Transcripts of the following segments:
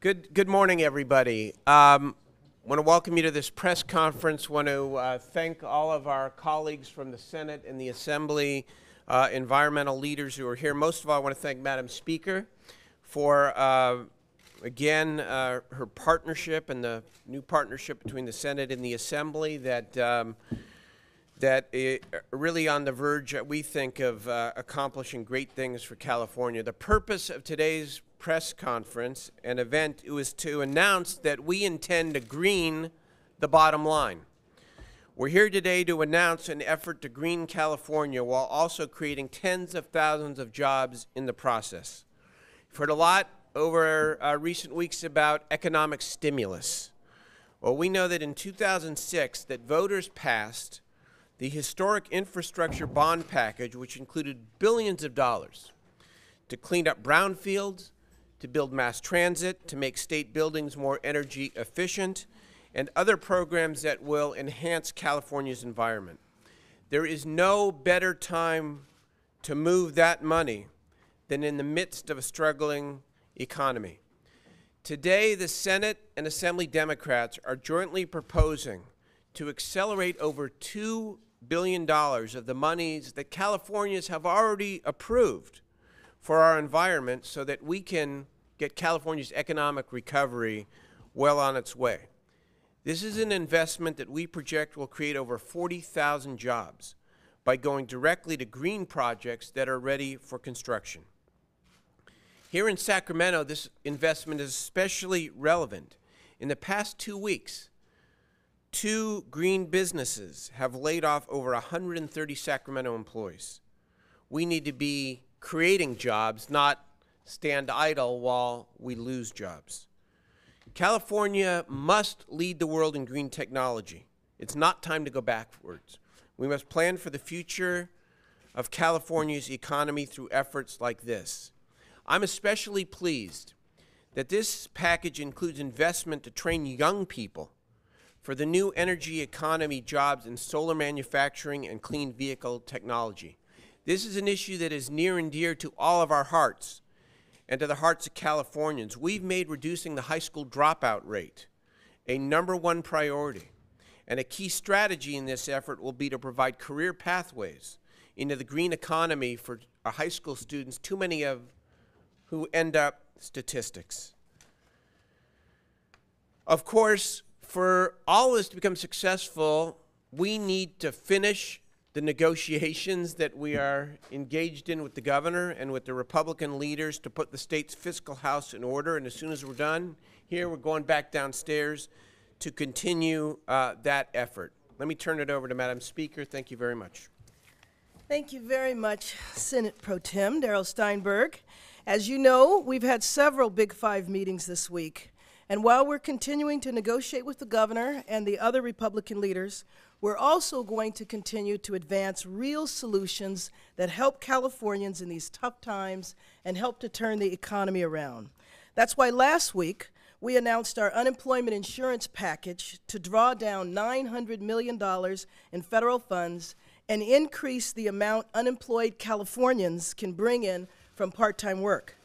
Good morning, everybody. I want to welcome you to this press conference. Want to thank all of our colleagues from the Senate and the Assembly, environmental leaders who are here. Most of all, I want to thank Madam Speaker for, again, her partnership and the new partnership between the Senate and the Assembly that really on the verge, we think, of accomplishing great things for California. The purpose of today's press conference and event was to announce that we intend to green the bottom line. We're here today to announce an effort to green California while also creating tens of thousands of jobs in the process. We've heard a lot over recent weeks about economic stimulus. Well, we know that in 2006 that voters passed the historic infrastructure bond package, which included billions of dollars to clean up brownfields, to build mass transit, to make state buildings more energy efficient, and other programs that will enhance California's environment. There is no better time to move that money than in the midst of a struggling economy. Today, the Senate and Assembly Democrats are jointly proposing to accelerate over $2 billion of the monies that Californians have already approved for our environment so that we can get California's economic recovery well on its way. This is an investment that we project will create over 40,000 jobs by going directly to green projects that are ready for construction. Here in Sacramento, this investment is especially relevant. In the past 2 weeks, 2 green businesses have laid off over 130 Sacramento employees. We need to be creating jobs, not stand idle while we lose jobs. California must lead the world in green technology. It's not time to go backwards. We must plan for the future of California's economy through efforts like this. I'm especially pleased that this package includes investment to train young people for the new energy economy jobs in solar manufacturing and clean vehicle technology. This is an issue that is near and dear to all of our hearts and to the hearts of Californians. We've made reducing the high school dropout rate a #1 priority. And a key strategy in this effort will be to provide career pathways into the green economy for our high school students, too many of who end up statistics. Of course, for all of this to become successful, we need to finish the negotiations that we are engaged in with the governor and with the Republican leaders to put the state's fiscal house in order. And as soon as we're done here, we're going back downstairs to continue that effort. Let me turn it over to Madam Speaker. Thank you very much. Thank you very much, Senate Pro Tem Darrell Steinberg. As you know, we've had several Big Five meetings this week. And while we're continuing to negotiate with the governor and the other Republican leaders, we're also going to continue to advance real solutions that help Californians in these tough times and help to turn the economy around. That's why last week we announced our unemployment insurance package to draw down $900 million in federal funds and increase the amount unemployed Californians can bring in from part-time work.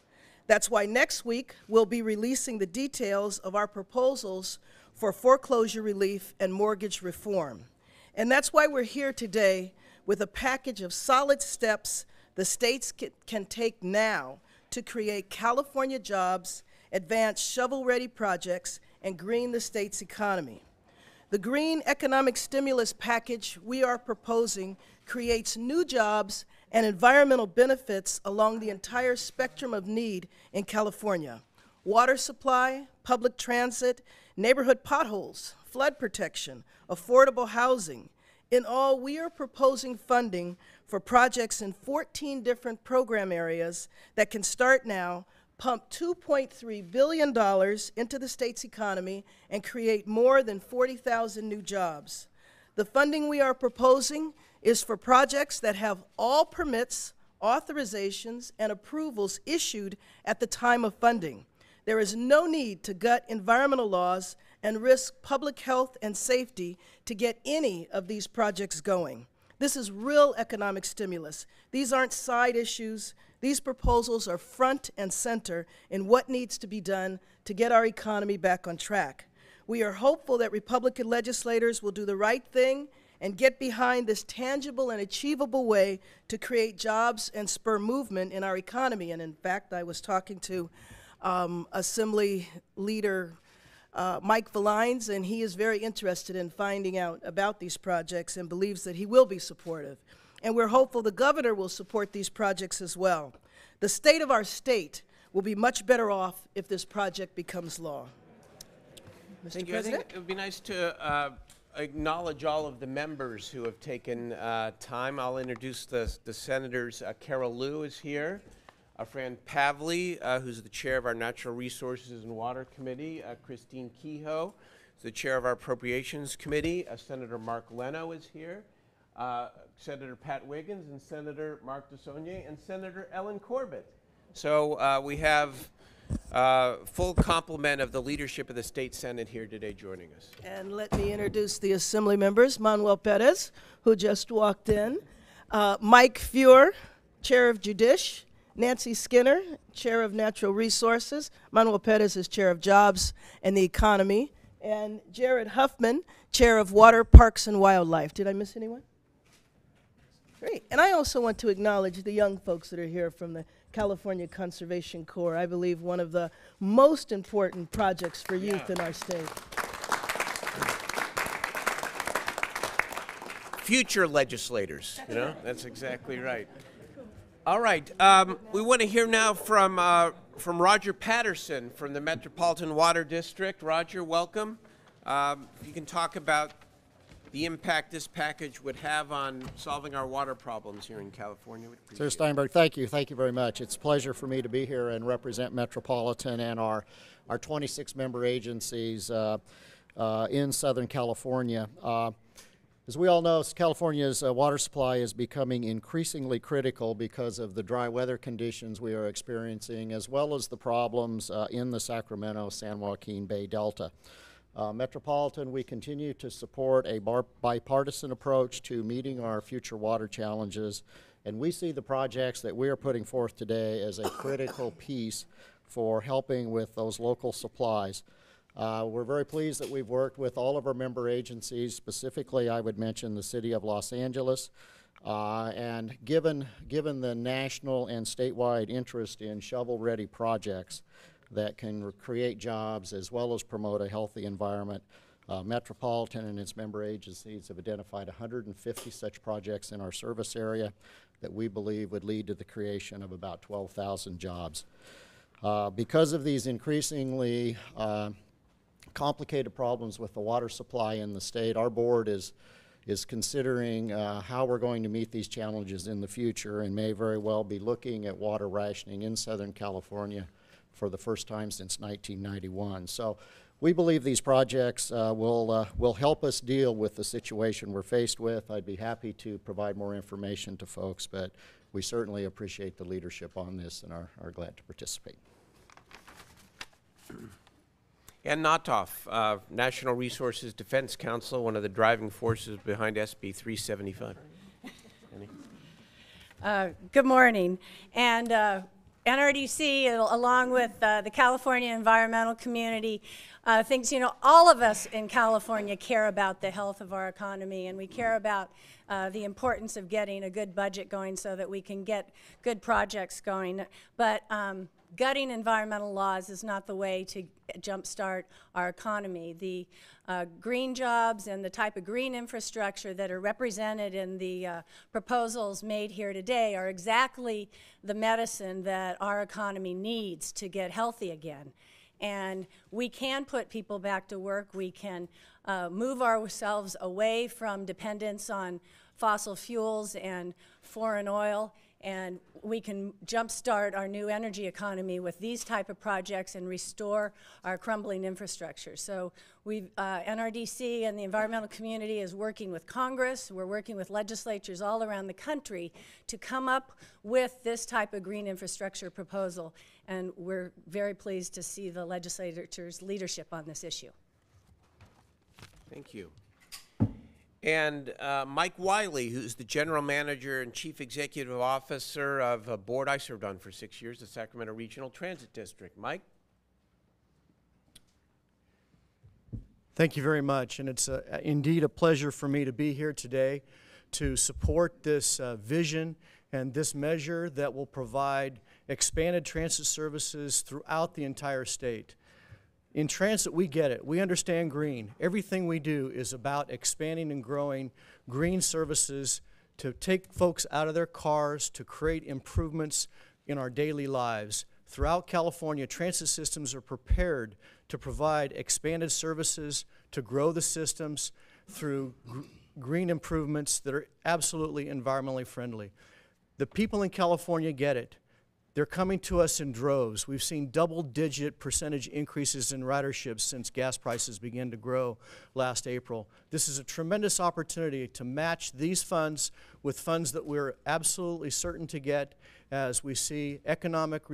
That's why next week we'll be releasing the details of our proposals for foreclosure relief and mortgage reform. And that's why we're here today with a package of solid steps the states can take now to create California jobs, advance shovel-ready projects, and green the state's economy. The green economic stimulus package we are proposing creates new jobs and environmental benefits along the entire spectrum of need in California: water supply, public transit, neighborhood potholes, flood protection, affordable housing. In all, we are proposing funding for projects in 14 different program areas that can start now, pump $2.3 billion into the state's economy, and create more than 40,000 new jobs. The funding we are proposing is for projects that have all permits, authorizations, and approvals issued at the time of funding. There is no need to gut environmental laws and risk public health and safety to get any of these projects going. This is real economic stimulus. These aren't side issues. These proposals are front and center in what needs to be done to get our economy back on track. We are hopeful that Republican legislators will do the right thing and get behind this tangible and achievable way to create jobs and spur movement in our economy. And in fact, I was talking to Assembly Leader Mike Valines, and he is very interested in finding out about these projects and believes that he will be supportive. And we're hopeful the governor will support these projects as well. The state of our state will be much better off if this project becomes law. Mr. Thank you. President? I think it would be nice to acknowledge all of the members who have taken time. I'll introduce the senators. Carol Liu is here. Fran Pavley, who's the chair of our Natural Resources and Water Committee. Christine Kehoe is the chair of our Appropriations Committee. Senator Mark Leno is here. Senator Pat Wiggins and Senator Mark DeSaulnier and Senator Ellen Corbett. So we have full complement of the leadership of the state Senate here today joining us. And let me introduce the Assembly members. Manuel Perez, who just walked in. Mike Feuer, chair of Judish. Nancy Skinner, chair of Natural Resources. Manuel Perez is chair of Jobs and the Economy. And Jared Huffman, chair of Water, Parks, and Wildlife. Did I miss anyone? Great. And I also want to acknowledge the young folks that are here from the California Conservation Corps. I believe one of the most important projects for youth in our state. Future legislators, you know, that's exactly right. All right, we want to hear now from Roger Patterson from the Metropolitan Water District. Roger, welcome. If you can talk about the impact this package would have on solving our water problems here in California. Senator Steinberg, thank you. Thank you very much. It's a pleasure for me to be here and represent Metropolitan and our 26 member agencies in Southern California. As we all know, California's water supply is becoming increasingly critical because of the dry weather conditions we are experiencing, as well as the problems in the Sacramento-San Joaquin Bay Delta. Metropolitan, we continue to support a bipartisan approach to meeting our future water challenges, and we see the projects that we are putting forth today as a critical piece for helping with those local supplies. We're very pleased that we've worked with all of our member agencies. Specifically, I would mention the City of Los Angeles. And given the national and statewide interest in shovel-ready projects that can create jobs as well as promote a healthy environment, Metropolitan and its member agencies have identified 150 such projects in our service area that we believe would lead to the creation of about 12,000 jobs. Because of these increasingly complicated problems with the water supply in the state, our board is considering how we're going to meet these challenges in the future and may very well be looking at water rationing in Southern California for the first time since 1991. So we believe these projects will help us deal with the situation we're faced with. I'd be happy to provide more information to folks, but we certainly appreciate the leadership on this and are glad to participate. Ann Nothoff, National Resources Defense Council, one of the driving forces behind SB 375. Good morning. And NRDC, along with the California environmental community, thinks, you know, all of us in California care about the health of our economy, and we care about the importance of getting a good budget going so that we can get good projects going. But gutting environmental laws is not the way to jumpstart our economy. The green jobs and the type of green infrastructure that are represented in the proposals made here today are exactly the medicine that our economy needs to get healthy again. And we can put people back to work. We can move ourselves away from dependence on fossil fuels and foreign oil, and we can jumpstart our new energy economy with these type of projects and restore our crumbling infrastructure. So NRDC and the environmental community is working with Congress. We're working with legislatures all around the country to come up with this type of green infrastructure proposal, and we're very pleased to see the legislature's leadership on this issue. Thank you. And Mike Wiley, who's the General Manager and Chief Executive Officer of a board I served on for 6 years, the Sacramento Regional Transit District. Mike? Thank you very much, and it's indeed a pleasure for me to be here today to support this vision and this measure that will provide expanded transit services throughout the entire state. In transit, we get it. We understand green. Everything we do is about expanding and growing green services to take folks out of their cars, to create improvements in our daily lives. Throughout California, transit systems are prepared to provide expanded services, to grow the systems through green improvements that are absolutely environmentally friendly. The people in California get it. They're coming to us in droves. We've seen double-digit percentage increases in ridership since gas prices began to grow last April. This is a tremendous opportunity to match these funds with funds that we're absolutely certain to get as we see economic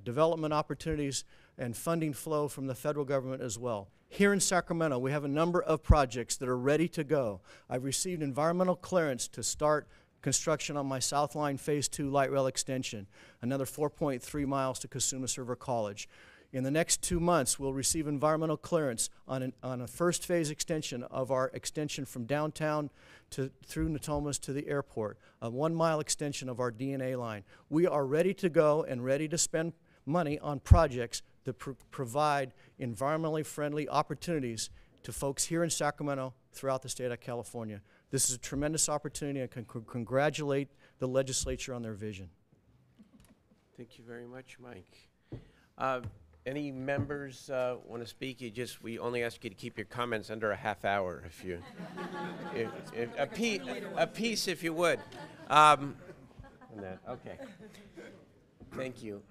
development opportunities and funding flow from the federal government as well. Here in Sacramento, we have a number of projects that are ready to go. I've received environmental clearance to start construction on my South Line Phase 2 light rail extension, another 4.3 miles to Cosumnes River College. In the next 2 months, we'll receive environmental clearance on a first phase extension of our extension from downtown through Natomas to the airport, a 1 mile extension of our DNA line. We are ready to go and ready to spend money on projects that provide environmentally friendly opportunities to folks here in Sacramento throughout the state of California. This is a tremendous opportunity. I can congratulate the legislature on their vision. Thank you very much, Mike. Any members want to speak? We only ask you to keep your comments under a half hour, if you, a piece, if you would. Okay. Thank you.